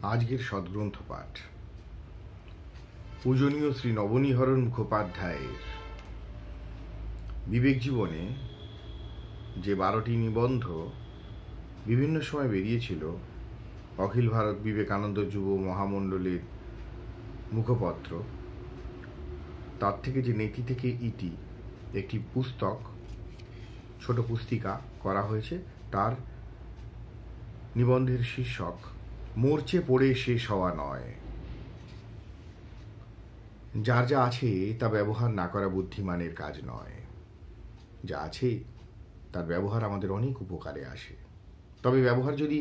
আজকের সদ্গ্রন্থ পাঠ পূজনীয় শ্রী নবনীহরণ মুখোপাধ্যায়ের বিবেক জীবনে যে 12টি নিবন্ধ বিভিন্ন সময় বেরিয়েছিল অখিল ভারত বিবেকানন্দ যুব মহামণ্ডলের মুখপত্র, তার থেকে যে নেতি থেকে ইতি একটি পুস্তক, ছোট পুস্তিকা করা হয়েছে। তার নিবন্ধের শীর্ষক মরচে পড়ে শেষ হওয়া নয়। যার যা আছে তা ব্যবহার না করা বুদ্ধিমানের কাজ নয়। যা আছে তার ব্যবহার আমাদের অনেক উপকারে আসে, তবে ব্যবহার যদি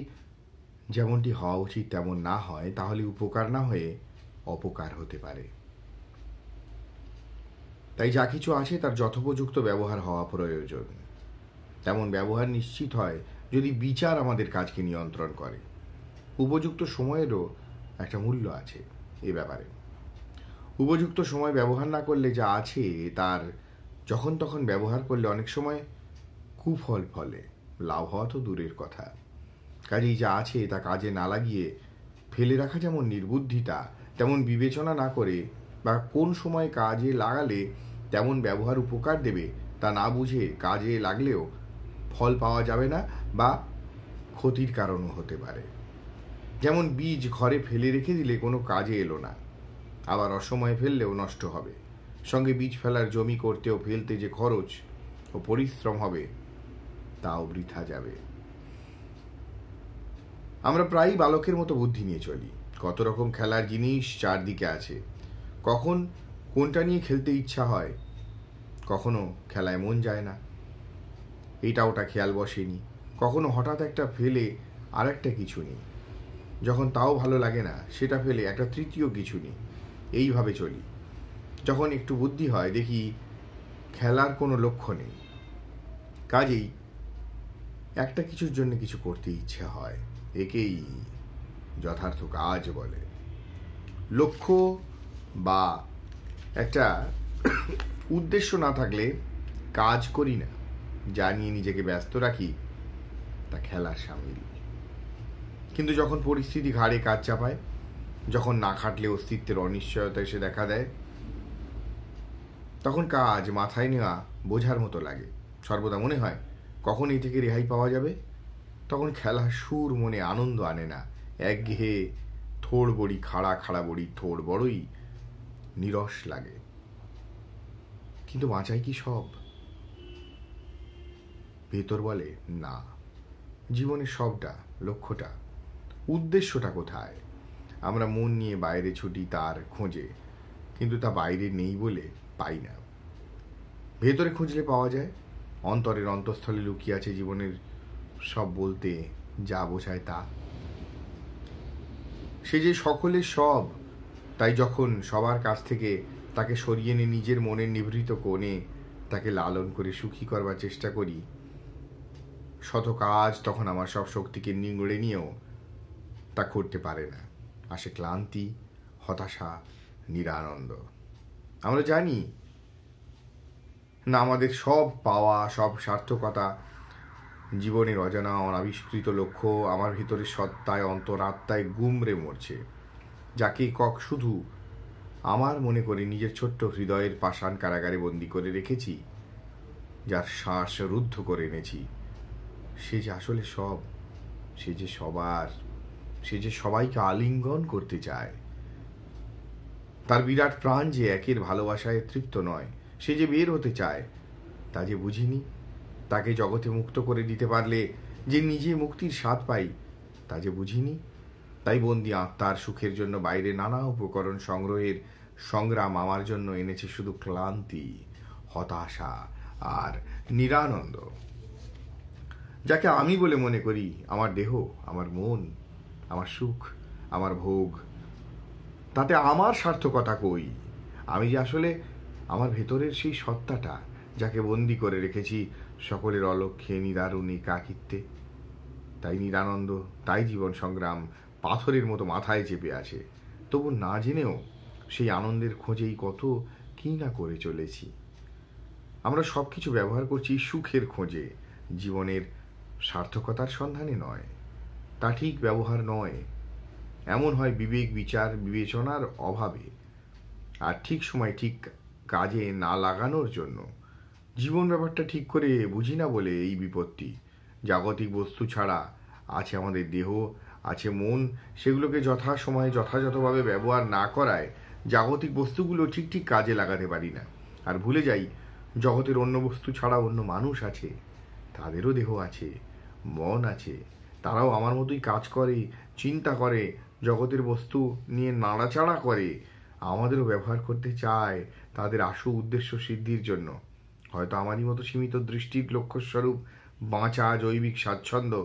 যেমনটি হওয়া উচিত তেমন না হয় তাহলে উপকার না হয়ে অপকার হতে পারে। তাই যা কিছু আছে তার যথোপযুক্ত ব্যবহার হওয়া প্রয়োজন। তেমন ব্যবহার নিশ্চিত হয় যদি বিচার আমাদের কাজকে নিয়ন্ত্রণ করে। উপযুক্ত সময়েরও একটা মূল্য আছে এ ব্যাপারে। উপযুক্ত সময় ব্যবহার না করলে যা আছে তার যখন তখন ব্যবহার করলে অনেক সময় কুফল ফলে, লাভ হওয়া তো দূরের কথা। কাজেই যা আছে তা কাজে না লাগিয়ে ফেলে রাখা যেমন নির্বুদ্ধিতা, তেমন বিবেচনা না করে বা কোন সময় কাজে লাগালে তেমন ব্যবহার উপকার দেবে তা না বুঝে কাজে লাগলেও ফল পাওয়া যাবে না বা ক্ষতির কারণও হতে পারে। যেমন বীজ ঘরে ফেলে রেখে দিলে কোনো কাজে এলো না, আবার অসময়ে ফেললেও নষ্ট হবে। সঙ্গে বীজ ফেলার জমি করতে ও ফেলতে যে খরচ ও পরিশ্রম হবে তাও বৃথা যাবে। আমরা প্রায়ই বালকের মতো বুদ্ধি নিয়ে চলি। কত রকম খেলার জিনিস চারদিকে আছে, কখন কোনটা নিয়ে খেলতে ইচ্ছা হয়, কখনো খেলায় মন যায় না, এইটা ওটা খেয়াল বসেনি, কখনো হঠাৎ একটা ফেলে আর একটা কিছু নেই, যখন তাও ভালো লাগে না সেটা ফেলে একটা তৃতীয় কিছু নেই, এইভাবে চলি। যখন একটু বুদ্ধি হয় দেখি খেলার কোনো লক্ষ্য নেই, কাজেই একটা কিছুর জন্য কিছু করতে ইচ্ছে হয়। একেই যথার্থ কাজ বলে। লক্ষ্য বা একটা উদ্দেশ্য না থাকলে কাজ করি না। যা নিয়ে নিজেকে ব্যস্ত রাখি তা খেলার সামিল। কিন্তু যখন পরিস্থিতি ঘাড়ে কাজ চাপায়, যখন না খাটলে অস্তিত্বের অনিশ্চয়তা এসে দেখা দেয়, তখন কাজ মাথায় নেওয়া বোঝার মতো লাগে। সর্বদা মনে হয় কখন এই থেকে রেহাই পাওয়া যাবে। তখন খেলার সুর মনে আনন্দ আনে না। একঘেয়ে থোড় বড়ি খাড়া, খাড়া বড়ি থোড় বড়ই নিরস লাগে। কিন্তু বাঁচাই কি সব? ভেতর বলে না। জীবনের সবটা, লক্ষ্যটা, উদ্দেশ্যটা কোথায়? আমরা মন নিয়ে বাইরে ছুটি তার খোঁজে, কিন্তু তা বাইরে নেই বলে পাই না। ভেতরে খুঁজলে পাওয়া যায়। অন্তরের অন্তঃস্থলে লুকিয়ে আছে জীবনের সব, বলতে যা বোঝায় তা। সে যে সকলের সব, তাই যখন সবার কাছ থেকে তাকে সরিয়ে এনে নিজের মনের নিভৃত কোণে তাকে লালন করে সুখী করবার চেষ্টা করি, শত কাজ তখন আমার সব শক্তিকে নিংড়ে নিয়েও তা করতে পারে না। আসে ক্লান্তি, হতাশা, নিরানন্দ। আমরা জানি না আমাদের সব পাওয়া, সব সার্থকতা, জীবনের অজানা অনাবিষ্কৃত লক্ষ্য আমার ভিতরে সত্তায়, অন্তরাত্মায় গুমরে মরছে। যাকে কক শুধু আমার মনে করে নিজের ছোট্ট হৃদয়ের পাষাণ কারাগারে বন্দি করে রেখেছি, যার শ্বাস রুদ্ধ করে এনেছি, সে যে আসলে সব, সে যে সবার, সে যে সবাইকে আলিঙ্গন করতে চায়। তার বিরাট প্রাণ যে একের ভালোবাসায় তৃপ্ত নয়, সে যে বের হতে চায়, তা যে বুঝিনি। তাকে জগতে মুক্ত করে দিতে পারলে যে নিজে মুক্তির স্বাদ পাই, তা যে বুঝিনি। তাই বন্দি আত্মার সুখের জন্য বাইরে নানা উপকরণ সংগ্রহের সংগ্রাম আমার জন্য এনেছে শুধু ক্লান্তি, হতাশা আর নিরানন্দ। যাকে আমি বলে মনে করি আমার দেহ, আমার মন, আমার সুখ, আমার ভোগ, তাতে আমার সার্থকতা কই? আমি যে আসলে আমার ভেতরের সেই সত্তাটা, যাকে বন্দি করে রেখেছি সকলের অলক্ষ্যে, নিদারুণ একাকিত্বে। তাই নিরানন্দ, তাই জীবন সংগ্রাম পাথরের মতো মাথায় চেপে আছে। তবু না জেনেও সেই আনন্দের খোঁজেই কত কি না করে চলেছি। আমরা সব কিছু ব্যবহার করছি সুখের খোঁজে, জীবনের সার্থকতার সন্ধানে নয়। তা ঠিক ব্যবহার নয়। এমন হয় বিবেক বিচার বিবেচনার অভাবে, আর ঠিক সময় ঠিক কাজে না লাগানোর জন্য। জীবন ব্যাপারটা ঠিক করে বুঝি না বলে এই বিপত্তি। জাগতিক বস্তু ছাড়া আছে আমাদের দেহ, আছে মন, সেগুলোকে যথাসময়ে যথাযথভাবে ব্যবহার না করায় জাগতিক বস্তুগুলো ঠিক ঠিক কাজে লাগাতে পারি না। আর ভুলে যাই জগতের অন্য বস্তু ছাড়া অন্য মানুষ আছে, তাদেরও দেহ আছে, মন আছে, তারাও আমার মতোই কাজ করে, চিন্তা করে, জগতের বস্তু নিয়ে নাড়াচাড়া করে, আমাদেরও ব্যবহার করতে চায় তাদের আশু উদ্দেশ্য সিদ্ধির জন্য। হয়তো আমারই মতো সীমিত দৃষ্টির লক্ষ্যস্বরূপ বাঁচা, জৈবিক স্বাচ্ছন্দ্য,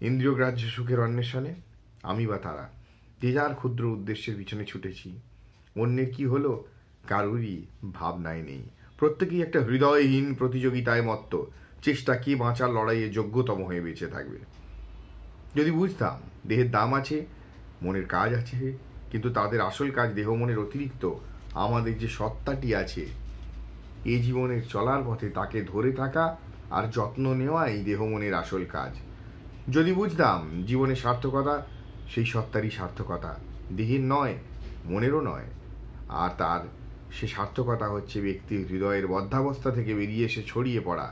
ইন্দ্রিয়গ্রাহ্য সুখের অন্বেষণে আমি বা তারা যে যার ক্ষুদ্র উদ্দেশ্যের পিছনে ছুটেছি। অন্যের কি হলো কারুরই ভাবনায় নেই। প্রত্যেকেই একটা হৃদয়হীন প্রতিযোগিতায় মত্ত, চেষ্টা কে বাঁচার লড়াইয়ে যোগ্যতম হয়ে বেঁচে থাকবে। যদি বুঝতাম দেহের দাম আছে, মনের কাজ আছে, কিন্তু তাদের আসল কাজ দেহ মনের অতিরিক্ত আমাদের যে সত্তাটি আছে, এই জীবনের চলার পথে তাকে ধরে থাকা আর যত্ন নেওয়াই দেহ মনের আসল কাজ। যদি বুঝতাম জীবনের সার্থকতা সেই সত্তারই সার্থকতা, দেহের নয়, মনেরও নয়, আর তার সে সার্থকতা হচ্ছে ব্যক্তির হৃদয়ের বদ্ধাবস্থা থেকে বেরিয়ে এসে ছড়িয়ে পড়া,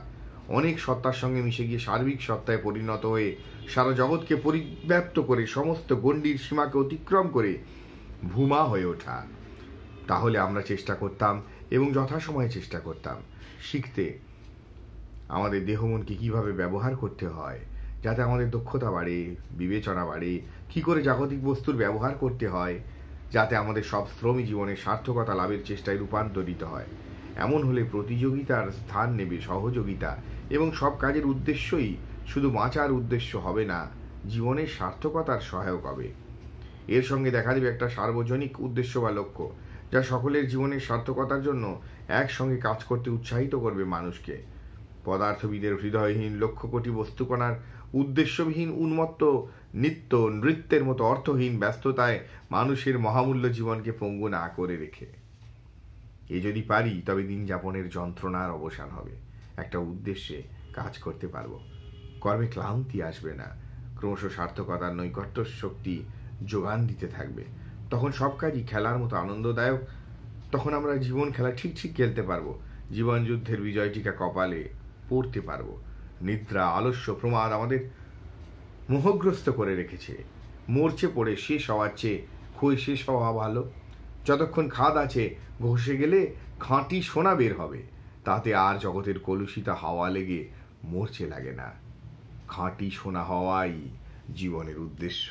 অনেক সত্তার সঙ্গে মিশে গিয়ে সার্বিক সত্তায় পরিণত হয়ে সারা জগৎকে পরিব্যাপ্ত করে সমস্ত গণ্ডির সীমাকে অতিক্রম করে ভূমা হয়ে ওঠা। তাহলে আমরা চেষ্টা করতাম এবং যথাসময়ে চেষ্টা করতাম শিখতে আমাদের দেহ মনকে কীভাবে ব্যবহার করতে হয়, যাতে আমাদের দক্ষতা বাড়ে, বিবেচনা বাড়ে, কী করে জাগতিক বস্তুর ব্যবহার করতে হয়, যাতে আমাদের সব শ্রমই জীবনের সার্থকতা লাভের চেষ্টায় রূপান্তরিত হয়। এমন হলে প্রতিযোগিতার স্থান নেবে সহযোগিতা, এবং সব কাজের উদ্দেশ্যই শুধু বাঁচার উদ্দেশ্য হবে না, জীবনের সার্থকতার সহায়ক হবে। এর সঙ্গে দেখা দেবে একটা সার্বজনিক উদ্দেশ্য বা লক্ষ্য, যা সকলের জীবনের সার্থকতার জন্য একসঙ্গে কাজ করতে উৎসাহিত করবে মানুষকে। পদার্থবিদের হৃদয়হীন লক্ষ কোটি বস্তুকণার উদ্দেশ্যবিহীন উন্মত্ত নিত্য নৃত্যের মতো অর্থহীন ব্যস্ততায় মানুষের মহামূল্য জীবনকে পঙ্গু না করে রেখে এ যদি পারি, তবে দিন যাপনের যন্ত্রণার অবসান হবে, একটা উদ্দেশ্যে কাজ করতে পারবো, কর্মে ক্লান্তি আসবে না, ক্রমশ সার্থকতার নৈকট্য শক্তি যোগান দিতে থাকবে। তখন সব কাজই খেলার মতো আনন্দদায়ক। তখন আমরা জীবন খেলা ঠিক ঠিক খেলতে পারবো, জীবন যুদ্ধের বিজয়টিকা কপালে পড়তে পারবো। নিদ্রা, আলস্য, প্রমাদ আমাদের মোহগ্রস্ত করে রেখেছে। মরচে পড়ে শেষ হওয়ার চেয়ে ক্ষয়ে শেষ হওয়া ভালো। যতক্ষণ খাদ আছে, ঘষে গেলে খাঁটি সোনা বের হবে, তাতে আর জগতের কলুষিতা হাওয়া লেগে মরচে লাগে না। খাঁটি সোনা হওয়াই জীবনের উদ্দেশ্য।